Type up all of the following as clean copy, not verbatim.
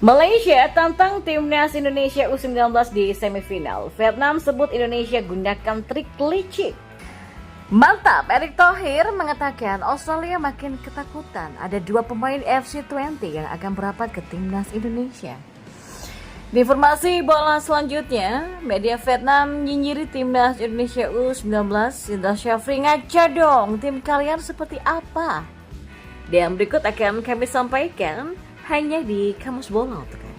Malaysia tantang timnas Indonesia U19 di semifinal. Vietnam sebut Indonesia gunakan trik licik. Mantap, Erick Thohir mengatakan Australia makin ketakutan. Ada 2 pemain FC20 yang akan berapat ke timnas Indonesia. Di informasi bola selanjutnya, media Vietnam nyinyiri timnas Indonesia U19. Indra Syafri, ngaca dong, tim kalian seperti apa? Dan berikut akan kami sampaikan hanya di Kamus Bola untuk Anda.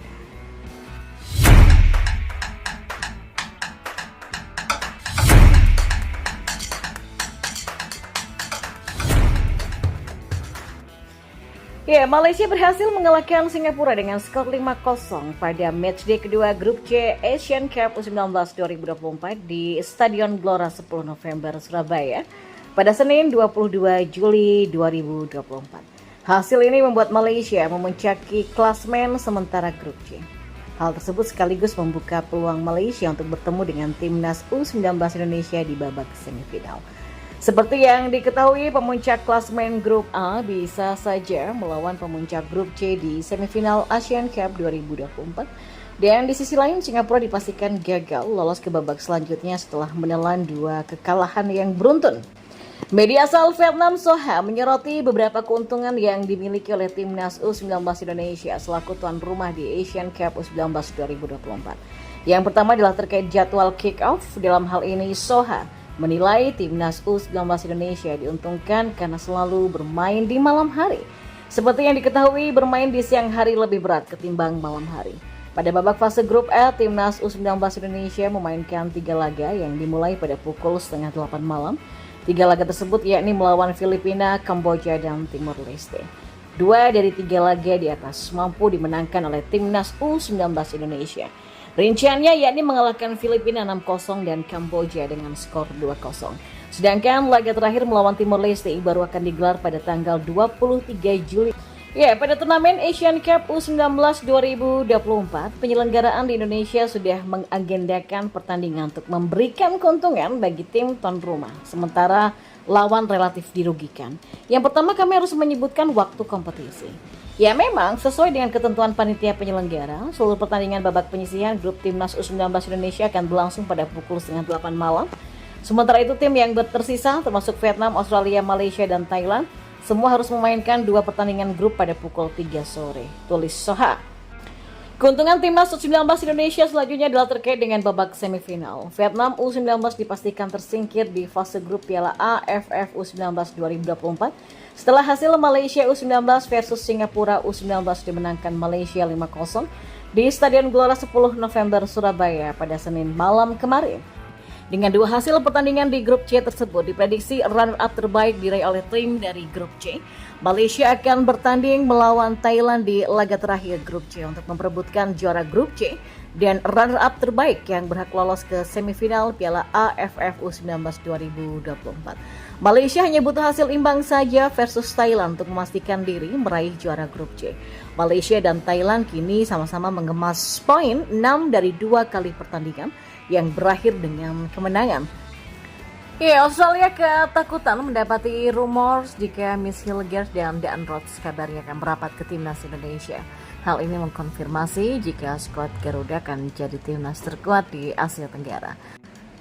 Malaysia berhasil mengalahkan Singapura dengan skor 5-0 pada matchday kedua grup C Asian Cup U19 2024 di Stadion Gelora 10 November Surabaya pada Senin 22 Juli 2024. Hasil ini membuat Malaysia memuncaki klasmen sementara grup C. Hal tersebut sekaligus membuka peluang Malaysia untuk bertemu dengan timnas U19 Indonesia di babak semifinal. Seperti yang diketahui, pemuncak klasmen grup A bisa saja melawan pemuncak grup C di semifinal Asian Cup 2024. Dan di sisi lain, Singapura dipastikan gagal lolos ke babak selanjutnya setelah menelan 2 kekalahan yang beruntun. Media asal Vietnam Soha menyoroti beberapa keuntungan yang dimiliki oleh timnas U19 Indonesia selaku tuan rumah di Asian Cup U19 2024. Yang pertama adalah terkait jadwal kick-off. Dalam hal ini Soha menilai timnas U19 Indonesia diuntungkan karena selalu bermain di malam hari. Seperti yang diketahui, bermain di siang hari lebih berat ketimbang malam hari. Pada babak fase grup A, timnas U19 Indonesia memainkan 3 laga yang dimulai pada pukul 7:30 malam. 3 laga tersebut yakni melawan Filipina, Kamboja, dan Timor Leste. 2 dari 3 laga di atas mampu dimenangkan oleh timnas U19 Indonesia. Rinciannya yakni mengalahkan Filipina 6-0 dan Kamboja dengan skor 2-0. Sedangkan laga terakhir melawan Timor Leste baru akan digelar pada tanggal 23 Juli. Pada turnamen Asian Cup U19 2024, penyelenggaraan di Indonesia sudah mengagendakan pertandingan untuk memberikan keuntungan bagi tim tuan rumah, sementara lawan relatif dirugikan. Yang pertama, kami harus menyebutkan waktu kompetisi. Memang sesuai dengan ketentuan panitia penyelenggara, seluruh pertandingan babak penyisihan grup timnas U19 Indonesia akan berlangsung pada pukul 7:30 malam. Sementara itu tim yang tersisa termasuk Vietnam, Australia, Malaysia, dan Thailand semua harus memainkan 2 pertandingan grup pada pukul 3 sore, tulis Soha. Keuntungan timnas U19 Indonesia selanjutnya adalah terkait dengan babak semifinal. Vietnam U19 dipastikan tersingkir di fase grup Piala AFF U19 2024 setelah hasil Malaysia U19 versus Singapura U19 dimenangkan Malaysia 5-0 di Stadion Gelora 10 November Surabaya pada Senin malam kemarin. Dengan 2 hasil pertandingan di grup C tersebut, diprediksi runner-up terbaik diraih oleh tim dari grup C. Malaysia akan bertanding melawan Thailand di laga terakhir grup C untuk memperebutkan juara grup C dan runner-up terbaik yang berhak lolos ke semifinal Piala AFF U19 2024. Malaysia hanya butuh hasil imbang saja versus Thailand untuk memastikan diri meraih juara grup C. Malaysia dan Thailand kini sama-sama mengemas poin 6 dari 2 kali pertandingan yang berakhir dengan kemenangan. Australia ketakutan mendapati rumor jika Miss Hilgers dan Dean Rhodes kabarnya akan merapat ke timnas Indonesia. Hal ini mengkonfirmasi jika skuad Garuda akan menjadi timnas terkuat di Asia Tenggara.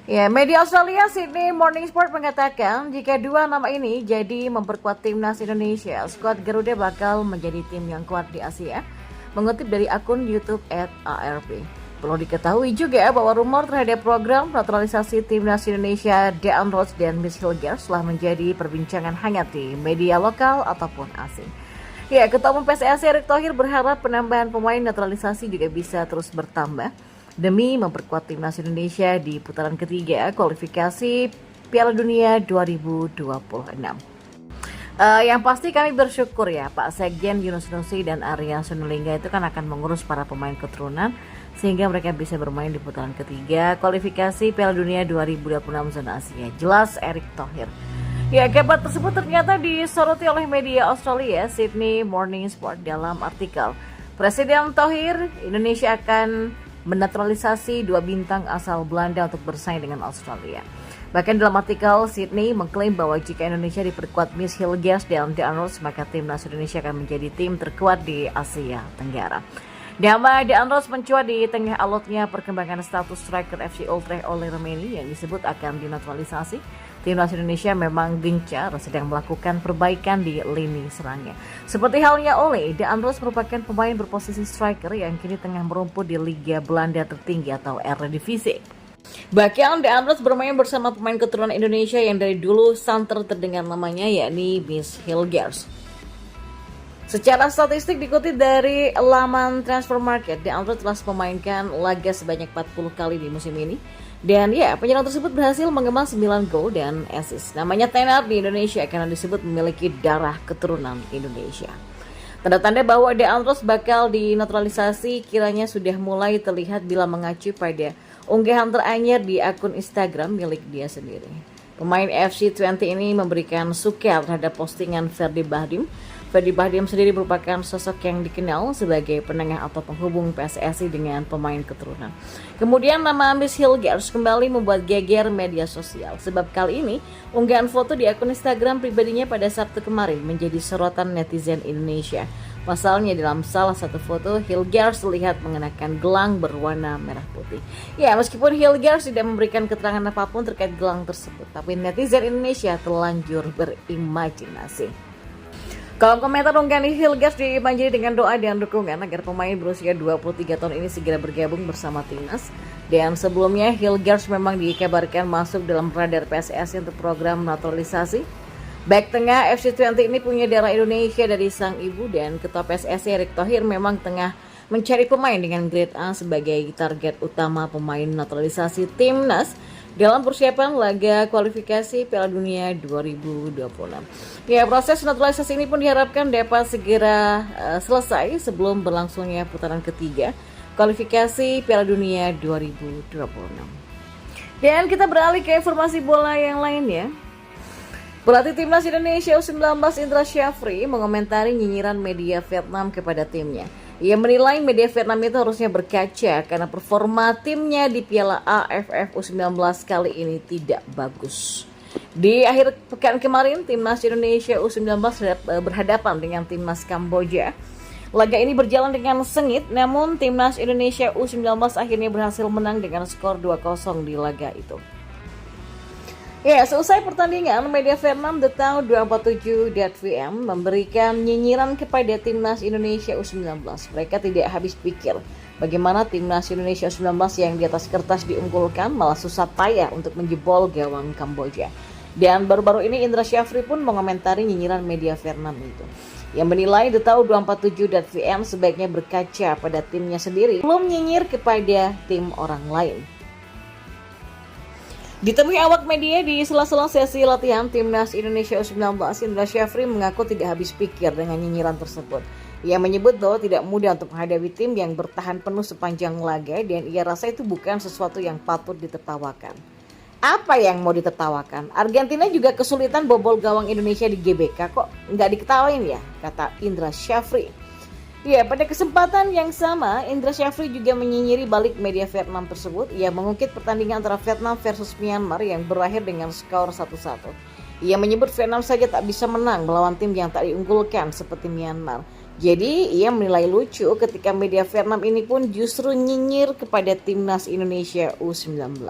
Media Australia Sydney Morning Sport mengatakan jika 2 nama ini jadi memperkuat timnas Indonesia, skuad Garuda bakal menjadi tim yang kuat di Asia, mengutip dari akun YouTube @ARP. Perlu diketahui juga bahwa rumor terhadap program naturalisasi timnas Indonesia Dean Rhodes dan Miss Hilgers telah menjadi perbincangan hangat di media lokal ataupun asing. Ketua Umum PSSI Erick Thohir berharap penambahan pemain naturalisasi juga bisa terus bertambah demi memperkuat timnas Indonesia di putaran ketiga kualifikasi Piala Dunia 2026. Yang pasti kami bersyukur Pak Sekjen Yunus Nusi dan Arya Sinulinga itu kan akan mengurus para pemain keturunan sehingga mereka bisa bermain di putaran ketiga kualifikasi Piala Dunia 2026 zona Asia. Jelas Erick Thohir. Kabar tersebut ternyata disoroti oleh media Australia Sydney Morning Sport dalam artikel Presiden Thohir, Indonesia akan menaturalisasi 2 bintang asal Belanda untuk bersaing dengan Australia. Bahkan dalam artikel, Sydney mengklaim bahwa jika Indonesia diperkuat Miss Hilgers dan Dean Rhodes, maka timnas Indonesia akan menjadi tim terkuat di Asia Tenggara. Nama De Andros mencuat di tengah alotnya perkembangan status striker FC Utrecht oleh Romeni yang disebut akan dinaturalisasi. Timnas Indonesia memang gencar sedang melakukan perbaikan di lini serangnya. Seperti halnya Ole, De Andros merupakan pemain berposisi striker yang kini tengah merumput di Liga Belanda tertinggi atau Eredivisie. Bahkan De Andros bermain bersama pemain keturunan Indonesia yang dari dulu santer terdengar namanya, yakni Miss Hilgers. Secara statistik dikutip dari laman Transfer Market, De Andros telah memainkan laga sebanyak 40 kali di musim ini. Dan ya, penyerang tersebut berhasil mengemas 9 gol dan assist. Namanya tenar di Indonesia karena disebut memiliki darah keturunan Indonesia. Tanda-tanda bahwa De Andros bakal dinaturalisasi kiranya sudah mulai terlihat bila mengacu pada unggahan teranyar di akun Instagram milik dia sendiri. Pemain FC Twente ini memberikan suka terhadap postingan Ferdi Bahdim. Ferdi Bahdim sendiri merupakan sosok yang dikenal sebagai penengah atau penghubung PSSI dengan pemain keturunan. Kemudian nama Miss Hilgers kembali membuat geger media sosial. Sebab kali ini, unggahan foto di akun Instagram pribadinya pada Sabtu kemarin menjadi sorotan netizen Indonesia. Pasalnya dalam salah satu foto, Hilgers terlihat mengenakan gelang berwarna merah putih. Ya, meskipun Hilgers tidak memberikan keterangan apapun terkait gelang tersebut, tapi netizen Indonesia terlanjur berimajinasi. Kolom komentar unggahan Hilgers dibanjiri dengan doa dan dukungan agar pemain berusia 23 tahun ini segera bergabung bersama timnas. Dan sebelumnya Hilgers memang dikabarkan masuk dalam radar PSSI untuk program naturalisasi. Bek tengah FC Twente ini punya darah Indonesia dari sang ibu dan Ketua PSSI Erick Thohir memang tengah mencari pemain dengan grade A sebagai target utama pemain naturalisasi timnas dalam persiapan laga kualifikasi Piala Dunia 2026. Ya, proses naturalisasi ini pun diharapkan dapat segera selesai sebelum berlangsungnya putaran ketiga kualifikasi Piala Dunia 2026. Dan kita beralih ke informasi bola yang lainnya. Pelatih Timnas Indonesia U19 Indra Syafri mengomentari nyinyiran media Vietnam kepada timnya. Ia menilai media Vietnam itu harusnya berkaca karena performa timnya di Piala AFF U19 kali ini tidak bagus. Di akhir pekan kemarin, Timnas Indonesia U19 berhadapan dengan Timnas Kamboja. Laga ini berjalan dengan sengit, namun Timnas Indonesia U19 akhirnya berhasil menang dengan skor 2-0 di laga itu. Ya, seusai pertandingan, media Vietnam The Town 247.vm memberikan nyinyiran kepada Timnas Indonesia U19. Mereka tidak habis pikir bagaimana Timnas Indonesia U19 yang di atas kertas diunggulkan malah susah payah untuk menjebol gawang Kamboja. Dan baru-baru ini Indra Syafri pun mengomentari nyinyiran media Vietnam itu. Yang menilai The Town 247.vm sebaiknya berkaca pada timnya sendiri, belum nyinyir kepada tim orang lain. Ditemui awak media di sela-sela sesi latihan Timnas Indonesia U19, Indra Syafri mengaku tidak habis pikir dengan nyinyiran tersebut. Ia menyebut bahwa tidak mudah untuk menghadapi tim yang bertahan penuh sepanjang laga dan ia rasa itu bukan sesuatu yang patut ditertawakan. Apa yang mau ditertawakan? Argentina juga kesulitan bobol gawang Indonesia di GBK, kok nggak diketawain ya, kata Indra Syafri. Ya, pada kesempatan yang sama, Indra Syafri juga menyinyiri balik media Vietnam tersebut. Ia mengungkit pertandingan antara Vietnam versus Myanmar yang berakhir dengan skor 1-1. Ia menyebut Vietnam saja tak bisa menang melawan tim yang tak diunggulkan seperti Myanmar. Jadi, ia menilai lucu ketika media Vietnam ini pun justru nyinyir kepada Timnas Indonesia U19.